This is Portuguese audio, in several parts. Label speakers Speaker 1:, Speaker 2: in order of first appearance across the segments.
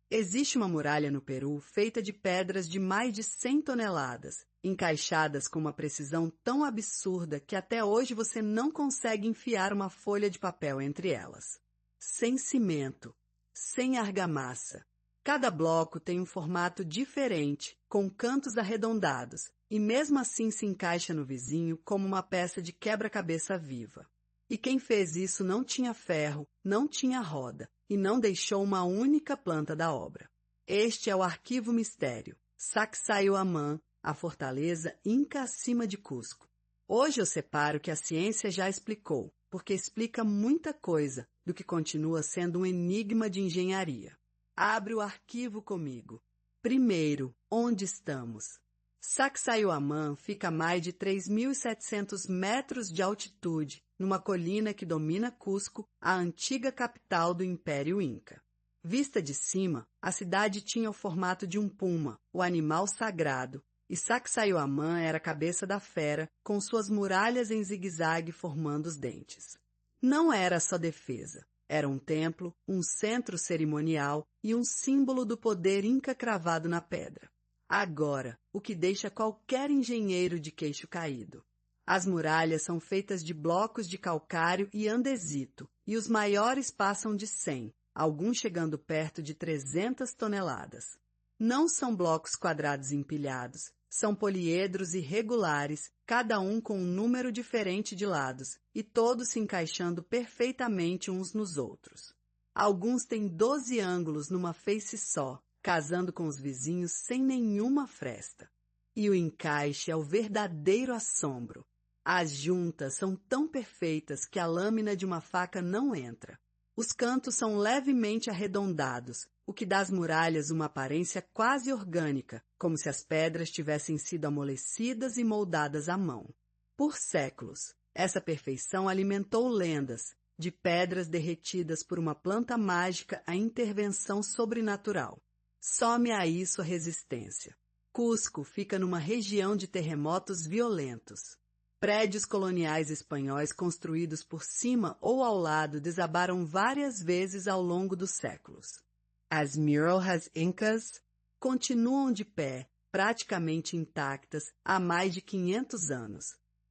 Speaker 1: Existe uma muralha no Peru feita de pedras de mais de 100 toneladas, encaixadas com uma precisão tão absurda que até hoje você não consegue enfiar uma folha de papel entre elas. Sem cimento, sem argamassa. Cada bloco tem um formato diferente, com cantos arredondados, e mesmo assim se encaixa no vizinho como uma peça de quebra-cabeça viva. E quem fez isso não tinha ferro, não tinha roda, e não deixou uma única planta da obra. Este é o Arquivo Mistério, Sacsayhuamán, a fortaleza Inca acima de Cusco. Hoje eu separo o que a ciência já explicou, porque explica muita coisa do que continua sendo um enigma de engenharia. Abre o arquivo comigo. Primeiro, onde estamos? Sacsayhuamán fica a mais de 3.700 metros de altitude, numa colina que domina Cusco, a antiga capital do Império Inca. Vista de cima, a cidade tinha o formato de um puma, o animal sagrado, e Sacsayhuamán era a cabeça da fera, com suas muralhas em zigue-zague formando os dentes. Não era só defesa. Era um templo, um centro cerimonial e um símbolo do poder inca cravado na pedra. Agora, o que deixa qualquer engenheiro de queixo caído. As muralhas são feitas de blocos de calcário e andesito, e os maiores passam de 100, alguns chegando perto de 300 toneladas. Não são blocos quadrados empilhados, são poliedros irregulares, cada um com um número diferente de lados, e todos se encaixando perfeitamente uns nos outros. Alguns têm 12 ângulos numa face só, casando com os vizinhos sem nenhuma fresta. E o encaixe é o verdadeiro assombro. As juntas são tão perfeitas que a lâmina de uma faca não entra. Os cantos são levemente arredondados, o que dá às muralhas uma aparência quase orgânica, como se as pedras tivessem sido amolecidas e moldadas à mão. Por séculos, essa perfeição alimentou lendas, de pedras derretidas por uma planta mágica à intervenção sobrenatural. Some a isso a resistência. Cusco fica numa região de terremotos violentos. Prédios coloniais espanhóis construídos por cima ou ao lado desabaram várias vezes ao longo dos séculos. As muralhas incas continuam de pé, praticamente intactas, há mais de 500 anos.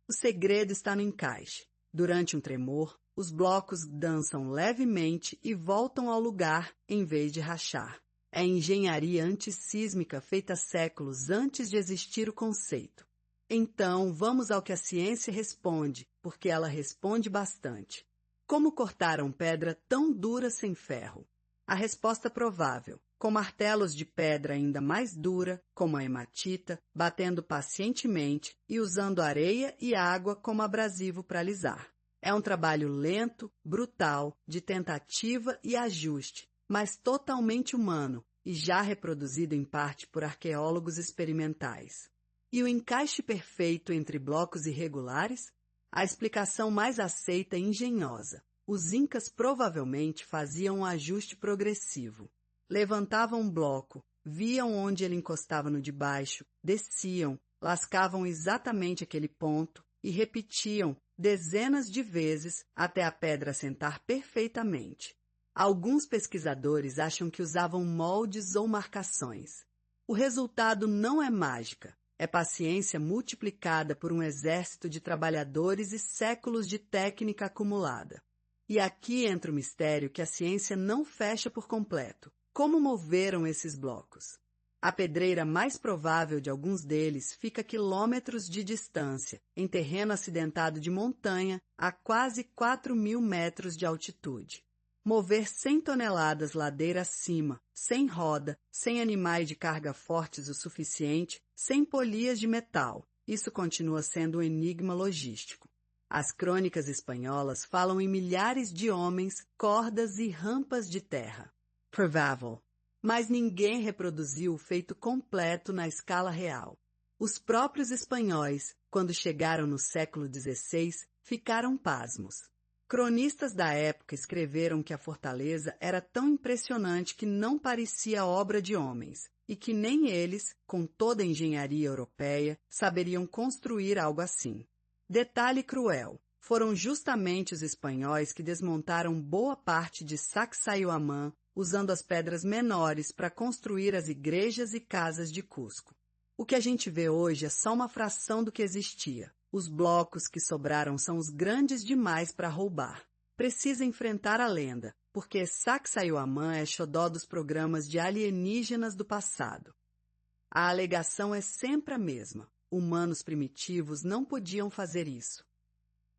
Speaker 1: O segredo está no encaixe. Durante um tremor, os blocos dançam levemente e voltam ao lugar em vez de rachar. É engenharia antissísmica feita séculos antes de existir o conceito. Então, vamos ao que a ciência responde, porque ela responde bastante. Como cortaram pedra tão dura sem ferro? A resposta provável, com martelos de pedra ainda mais dura, como a hematita, batendo pacientemente e usando areia e água como abrasivo para alisar. É um trabalho lento, brutal, de tentativa e ajuste, mas totalmente humano e já reproduzido em parte por arqueólogos experimentais. E o encaixe perfeito entre blocos irregulares? A explicação mais aceita é engenhosa. Os incas provavelmente faziam um ajuste progressivo. Levantavam um bloco, viam onde ele encostava no de baixo, desciam, lascavam exatamente aquele ponto e repetiam dezenas de vezes até a pedra assentar perfeitamente. Alguns pesquisadores acham que usavam moldes ou marcações. O resultado não é mágica, é paciência multiplicada por um exército de trabalhadores e séculos de técnica acumulada. E aqui entra o mistério que a ciência não fecha por completo. Como moveram esses blocos? A pedreira mais provável de alguns deles fica a quilômetros de distância, em terreno acidentado de montanha, a quase 4.000 metros de altitude. Mover 100 toneladas ladeira acima, sem roda, sem animais de carga fortes o suficiente, sem polias de metal. Isso continua sendo um enigma logístico. As crônicas espanholas falam em milhares de homens, cordas e rampas de terra. Provável. Mas ninguém reproduziu o feito completo na escala real. Os próprios espanhóis, quando chegaram no século XVI, ficaram pasmos. Cronistas da época escreveram que a fortaleza era tão impressionante que não parecia obra de homens, e que nem eles, com toda a engenharia europeia, saberiam construir algo assim. Detalhe cruel, foram justamente os espanhóis que desmontaram boa parte de Sacsayhuamán usando as pedras menores para construir as igrejas e casas de Cusco. O que a gente vê hoje é só uma fração do que existia. Os blocos que sobraram são os grandes demais para roubar. Precisa enfrentar a lenda, porque Sacsayhuamán é xodó dos programas de alienígenas do passado. A alegação é sempre a mesma. Humanos primitivos não podiam fazer isso.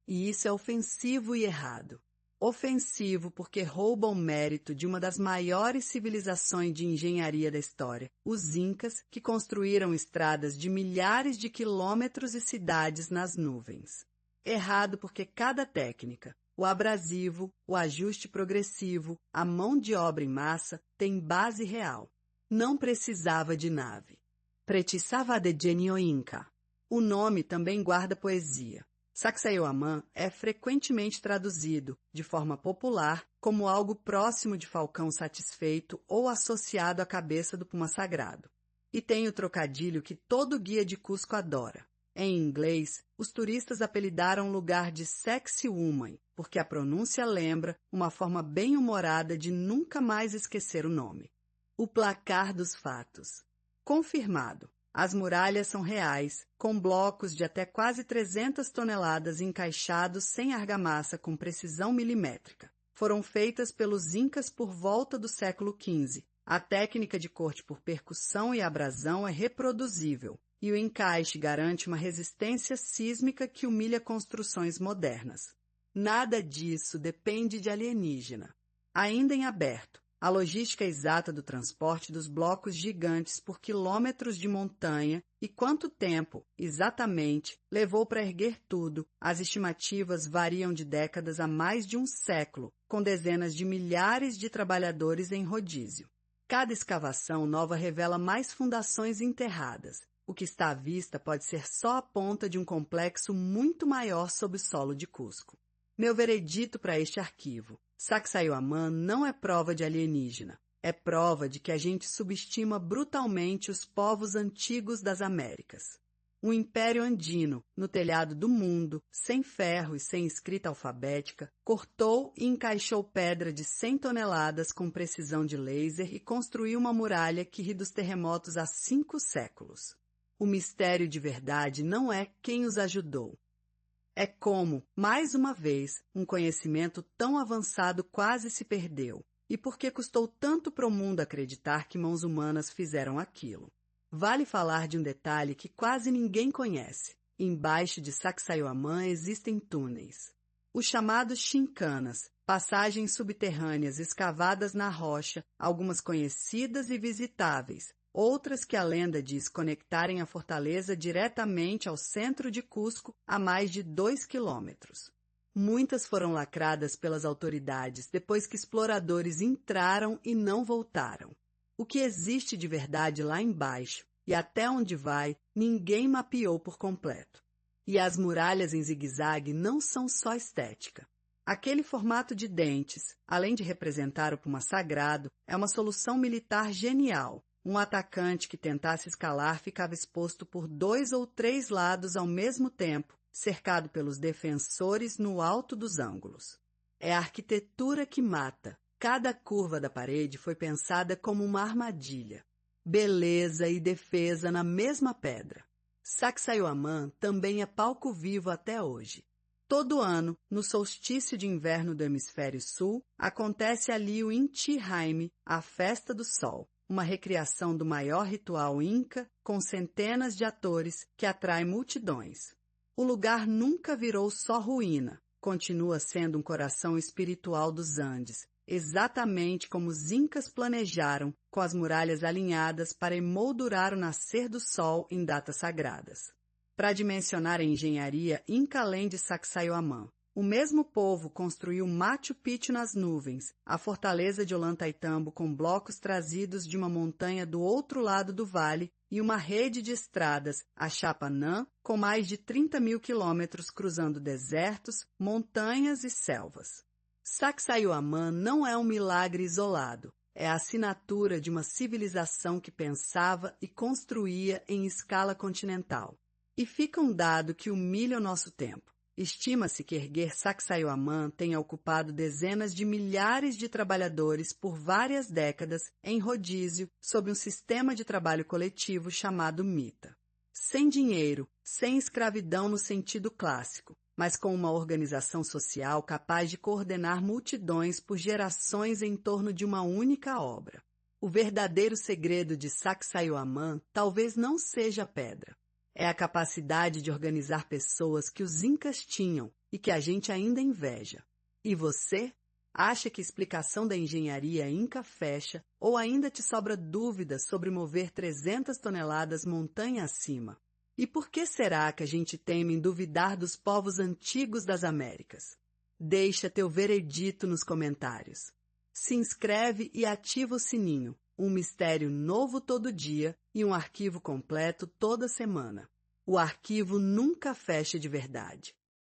Speaker 1: E isso é ofensivo e errado. Ofensivo porque rouba o mérito de uma das maiores civilizações de engenharia da história, os Incas, que construíram estradas de milhares de quilômetros e cidades nas nuvens. Errado porque cada técnica, o abrasivo, o ajuste progressivo, a mão de obra em massa, tem base real. Não precisava de nave. Precisava de genio Inca. O nome também guarda poesia. Sacsayhuamán é frequentemente traduzido, de forma popular, como algo próximo de falcão satisfeito ou associado à cabeça do puma sagrado. E tem o trocadilho que todo guia de Cusco adora. Em inglês, os turistas apelidaram o lugar de Sexy Woman, porque a pronúncia lembra uma forma bem humorada de nunca mais esquecer o nome. O placar dos fatos. Confirmado. As muralhas são reais, com blocos de até quase 300 toneladas encaixados sem argamassa com precisão milimétrica. Foram feitas pelos Incas por volta do século XV. A técnica de corte por percussão e abrasão é reproduzível, e o encaixe garante uma resistência sísmica que humilha construções modernas. Nada disso depende de alienígena. Ainda em aberto, a logística exata do transporte dos blocos gigantes por quilômetros de montanha e quanto tempo, exatamente, levou para erguer tudo, as estimativas variam de décadas a mais de um século, com dezenas de milhares de trabalhadores em rodízio. Cada escavação nova revela mais fundações enterradas. O que está à vista pode ser só a ponta de um complexo muito maior sob o solo de Cusco. Meu veredito para este arquivo. Sacsayhuamán não é prova de alienígena. É prova de que a gente subestima brutalmente os povos antigos das Américas. Um império andino, no telhado do mundo, sem ferro e sem escrita alfabética, cortou e encaixou pedra de 100 toneladas com precisão de laser e construiu uma muralha que ri dos terremotos há 5 séculos. O mistério de verdade não é quem os ajudou. É como, mais uma vez, um conhecimento tão avançado quase se perdeu. E por que custou tanto para o mundo acreditar que mãos humanas fizeram aquilo? Vale falar de um detalhe que quase ninguém conhece. Embaixo de Sacsayhuamán existem túneis. Os chamados chincanas, passagens subterrâneas escavadas na rocha, algumas conhecidas e visitáveis, outras que a lenda diz conectarem a fortaleza diretamente ao centro de Cusco a mais de 2 quilômetros. Muitas foram lacradas pelas autoridades depois que exploradores entraram e não voltaram. O que existe de verdade lá embaixo e até onde vai, ninguém mapeou por completo. E as muralhas em zigue-zague não são só estética. Aquele formato de dentes, além de representar o puma sagrado, é uma solução militar genial. Um atacante que tentasse escalar ficava exposto por 2 ou 3 lados ao mesmo tempo, cercado pelos defensores no alto dos ângulos. É a arquitetura que mata. Cada curva da parede foi pensada como uma armadilha. Beleza e defesa na mesma pedra. Sacsayhuamán também é palco vivo até hoje. Todo ano, no solstício de inverno do hemisfério sul, acontece ali o Inti Raymi, a Festa do Sol, uma recriação do maior ritual inca com centenas de atores que atrai multidões. O lugar nunca virou só ruína, continua sendo um coração espiritual dos Andes, exatamente como os incas planejaram, com as muralhas alinhadas para emoldurar o nascer do sol em datas sagradas. Para dimensionar a engenharia inca além de Sacsayhuamán, o mesmo povo construiu Machu Picchu nas nuvens, a fortaleza de Ollantaytambo com blocos trazidos de uma montanha do outro lado do vale e uma rede de estradas, a Chapanã, com mais de 30 mil quilômetros cruzando desertos, montanhas e selvas. Sacsayhuamán não é um milagre isolado, é a assinatura de uma civilização que pensava e construía em escala continental. E fica um dado que humilha o nosso tempo. Estima-se que erguer Sacsayhuamán tenha ocupado dezenas de milhares de trabalhadores por várias décadas em rodízio sob um sistema de trabalho coletivo chamado mita. Sem dinheiro, sem escravidão no sentido clássico, mas com uma organização social capaz de coordenar multidões por gerações em torno de uma única obra. O verdadeiro segredo de Sacsayhuamán talvez não seja a pedra. É a capacidade de organizar pessoas que os incas tinham e que a gente ainda inveja. E você? Acha que a explicação da engenharia inca fecha ou ainda te sobra dúvidas sobre mover 300 toneladas montanha acima? E por que será que a gente teme em duvidar dos povos antigos das Américas? Deixa teu veredito nos comentários. Se inscreve e ativa o sininho. Um mistério novo todo dia e um arquivo completo toda semana. O arquivo nunca fecha de verdade.